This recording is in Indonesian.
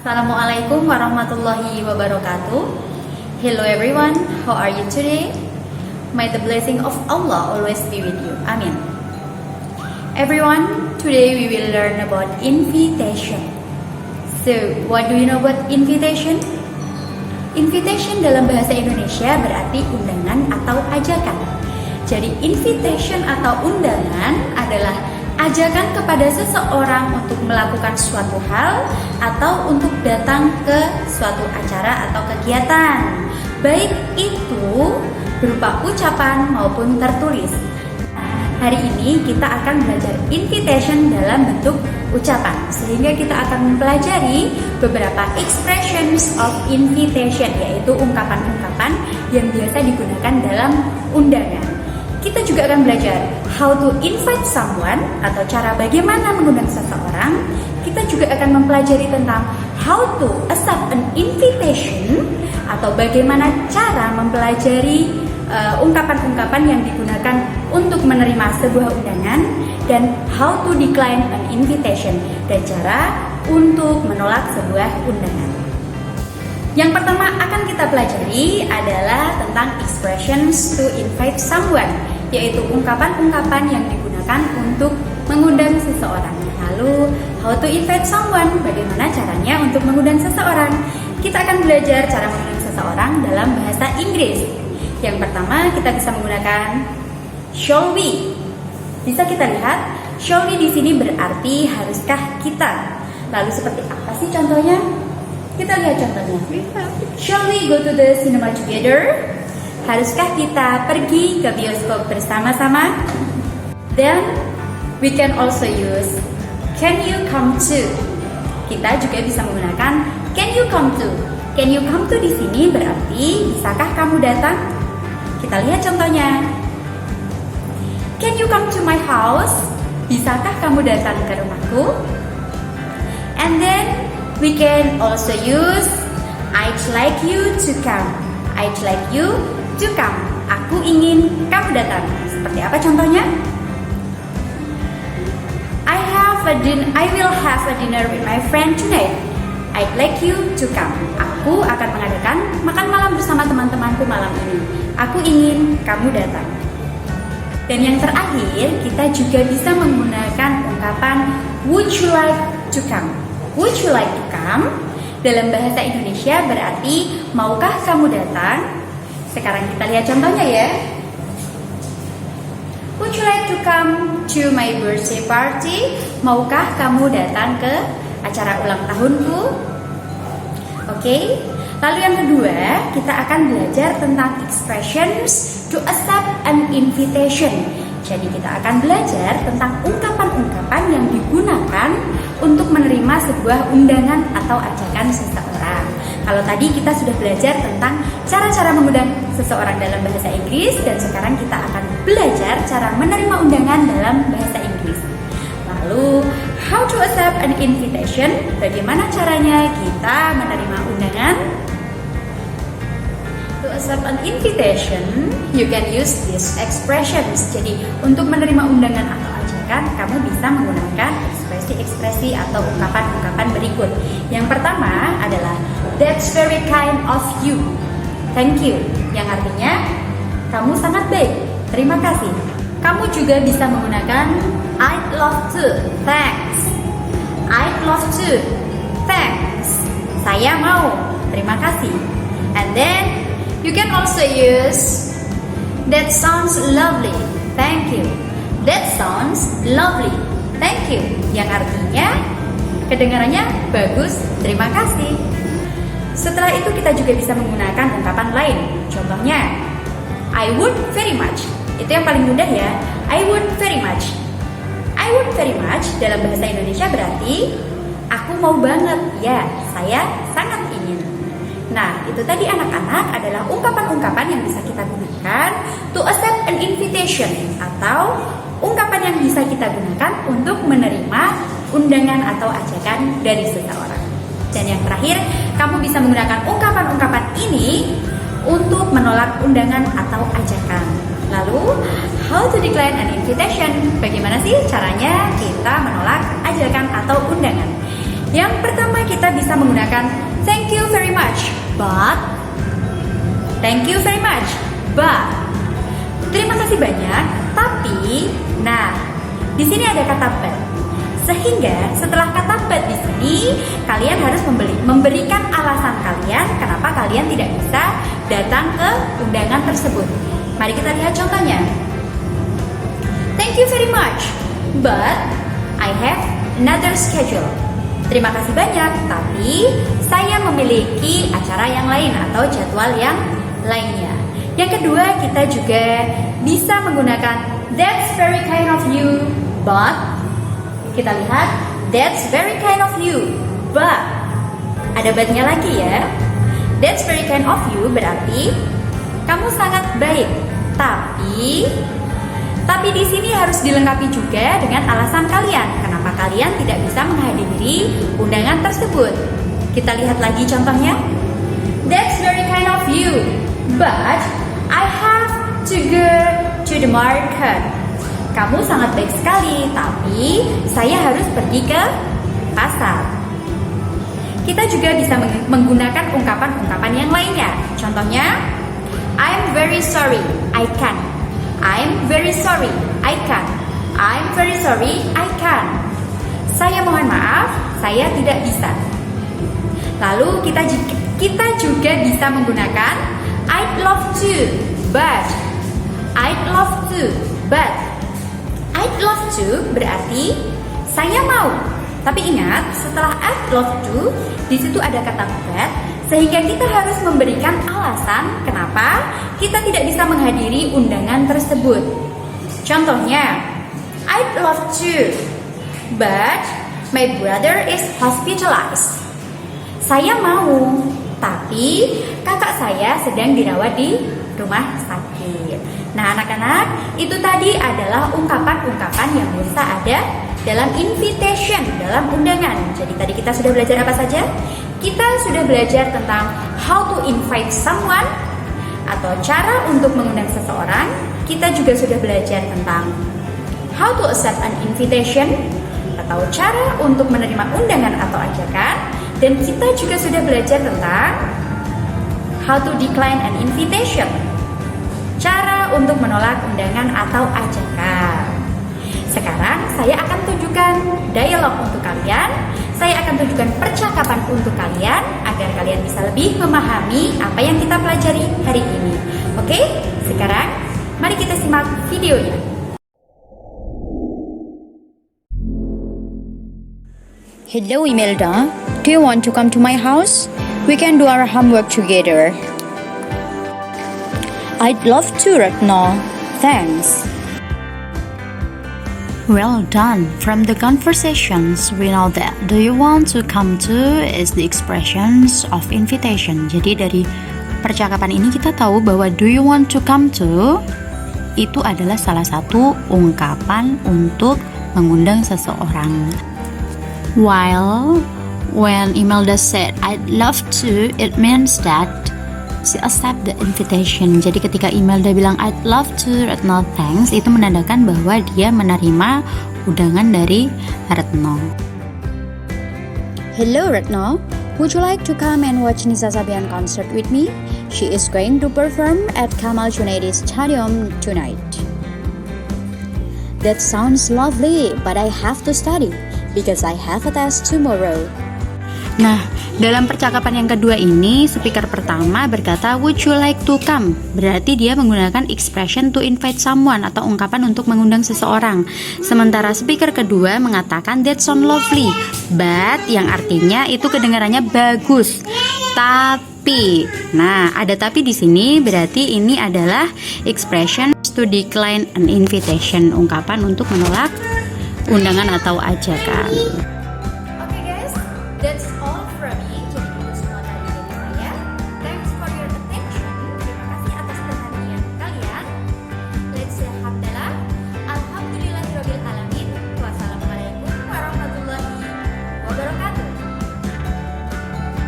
Assalamualaikum warahmatullahi wabarakatuh. Hello everyone, how are you today? May the blessing of Allah always be with you. Amin. Everyone, today we will learn about invitation. So, what do you know about invitation? Invitation dalam bahasa Indonesia berarti undangan atau ajakan. Jadi invitation atau undangan adalah ajakan kepada seseorang untuk melakukan suatu hal atau untuk datang ke suatu acara atau kegiatan, baik itu berupa ucapan maupun tertulis. Hari ini kita akan belajar invitation dalam bentuk ucapan, sehingga kita akan mempelajari beberapa expressions of invitation, yaitu ungkapan-ungkapan yang biasa digunakan dalam undangan. Kita juga akan belajar how to invite someone atau cara bagaimana mengundang seseorang. Kita juga akan mempelajari tentang how to accept an invitation atau bagaimana cara mempelajari ungkapan-ungkapan yang digunakan untuk menerima sebuah undangan, dan how to decline an invitation dan cara untuk menolak sebuah undangan. Yang pertama akan kita pelajari adalah tentang expressions to invite someone, yaitu ungkapan-ungkapan yang digunakan untuk mengundang seseorang. Lalu, how to invite someone, bagaimana caranya untuk mengundang seseorang. Kita akan belajar cara mengundang seseorang dalam bahasa Inggris. Yang pertama, kita bisa menggunakan shall we. Bisa kita lihat, shall we di sini berarti haruskah kita. Lalu seperti apa sih contohnya? Kita lihat contohnya. Shall we go to the cinema together? Haruskah kita pergi ke bioskop bersama-sama? Then we can also use can you come to. Kita juga bisa menggunakan can you come to. Can you come to di sini berarti bisakah kamu datang? Kita lihat contohnya. Can you come to my house? Bisakah kamu datang ke rumahku? And then we can also use I'd like you to come. I'd like you to come. Aku ingin kamu datang. Seperti apa contohnya? I will have a dinner with my friend tonight. I'd like you to come. Aku akan mengadakan makan malam bersama teman-temanku malam ini. Aku ingin kamu datang. Dan yang terakhir, kita juga bisa menggunakan ungkapan would you like to come. Would you like to come? Dalam bahasa Indonesia berarti maukah kamu datang? Sekarang kita lihat contohnya ya. Would you like to come to my birthday party? Maukah kamu datang ke acara ulang tahunku? Oke. Lalu yang kedua, kita akan belajar tentang expressions to accept an invitation. Jadi kita akan belajar tentang ungkapan-ungkapan yang digunakan untuk menerima sebuah undangan atau ajakan seseorang. Kalau tadi kita sudah belajar tentang cara-cara mengundang seseorang dalam bahasa Inggris, dan sekarang kita akan belajar cara menerima undangan dalam bahasa Inggris. Lalu, how to accept an invitation? Bagaimana caranya kita menerima undangan? To accept an invitation, you can use these expressions. Jadi, untuk menerima undangan atau ajakan, kamu bisa menggunakan ekspresi-ekspresi atau ungkapan-ungkapan berikut. Yang pertama adalah that's very kind of you. Thank you. Yang artinya kamu sangat baik. Terima kasih. Kamu juga bisa menggunakan I'd love to. Thanks. I'd love to. Thanks. Saya mau. Terima kasih. And then you can also use that sounds lovely. Thank you. That sounds lovely. Thank you. Yang artinya kedengarannya bagus. Terima kasih. Setelah itu kita juga bisa menggunakan ungkapan lain. Contohnya, I would very much. Itu yang paling mudah ya. I would very much. I would very much dalam bahasa Indonesia berarti aku mau banget. Ya, saya sangat ingin. Nah, itu tadi anak-anak adalah ungkapan-ungkapan yang bisa kita gunakan to accept an invitation, atau ungkapan yang bisa kita gunakan untuk menerima undangan atau ajakan dari seseorang. Dan yang terakhir, kamu bisa menggunakan ungkapan-ungkapan ini untuk menolak undangan atau ajakan. Lalu, how to decline an invitation? Bagaimana sih caranya kita menolak ajakan atau undangan? Yang pertama kita bisa menggunakan thank you very much, but. Thank you very much, but. Terima kasih banyak, tapi. Nah, di sini ada kata but. Sehingga setelah kata but di sini, kalian harus memberikan alasan kalian kenapa kalian tidak bisa datang ke undangan tersebut. Mari kita lihat contohnya. Thank you very much, but I have another schedule. Terima kasih banyak, tapi saya memiliki acara yang lain atau jadwal yang lainnya. Yang kedua, kita juga bisa menggunakan that's very kind of you, but. Kita lihat, that's very kind of you, but. Ada but-nya lagi ya. That's very kind of you berarti kamu sangat baik, tapi di sini harus dilengkapi juga dengan alasan kalian kenapa kalian tidak bisa menghadiri undangan tersebut. Kita lihat lagi contohnya. That's very kind of you, but I have to go to the market. Kamu sangat baik sekali, tapi saya harus pergi ke pasar. Kita juga bisa menggunakan ungkapan-ungkapan yang lainnya. Contohnya, I'm very sorry, I can't. I'm very sorry, I can't. I'm very sorry, I can't. Saya mohon maaf, saya tidak bisa. Lalu kita juga bisa menggunakan I'd love to, but. I'd love to, but. I'd love to berarti saya mau. Tapi ingat, setelah I'd love to, di situ ada kata but, sehingga kita harus memberikan alasan kenapa kita tidak bisa menghadiri undangan tersebut. Contohnya, I'd love to, but my brother is hospitalized. Saya mau, tapi kakak saya sedang dirawat di rumah sakit. Nah, anak-anak, itu tadi adalah ungkapan-ungkapan yang bisa ada dalam invitation, dalam undangan. Jadi tadi kita sudah belajar apa saja? Kita sudah belajar tentang how to invite someone atau cara untuk mengundang seseorang. Kita juga sudah belajar tentang how to accept an invitation atau cara untuk menerima undangan atau ajakan. Dan kita juga sudah belajar tentang how to decline an invitation, cara untuk menolak undangan atau ajakan. Sekarang saya akan tunjukkan dialog untuk kalian. Saya akan tunjukkan percakapan untuk kalian agar kalian bisa lebih memahami apa yang kita pelajari hari ini. Oke, sekarang mari kita simak videonya. Hello Imelda, do you want to come to my house? We can do our homework together. I'd love to, Ratna. Thanks. Well done. From the conversations, we know that do you want to come to is the expressions of invitation. Jadi dari percakapan ini kita tahu bahwa do you want to come to itu adalah salah satu ungkapan untuk mengundang seseorang. While when Imelda said I'd love to, it means that she accept the invitation. Jadi ketika Imelda bilang I'd love to, Retno thanks, itu menandakan bahwa dia menerima undangan dari Retno. Hello Retno, would you like to come and watch Nisa Sabian concert with me? She is going to perform at Kamal Junaidi Stadium tonight. That sounds lovely, but I have to study because I have a test tomorrow. Nah, dalam percakapan yang kedua ini, speaker pertama berkata, would you like to come? Berarti dia menggunakan expression to invite someone atau ungkapan untuk mengundang seseorang. Sementara speaker kedua mengatakan, that sound lovely, but yang artinya itu kedengarannya bagus. Tapi, nah ada tapi di sini berarti ini adalah expression to decline an invitation, ungkapan untuk menolak undangan atau ajakan.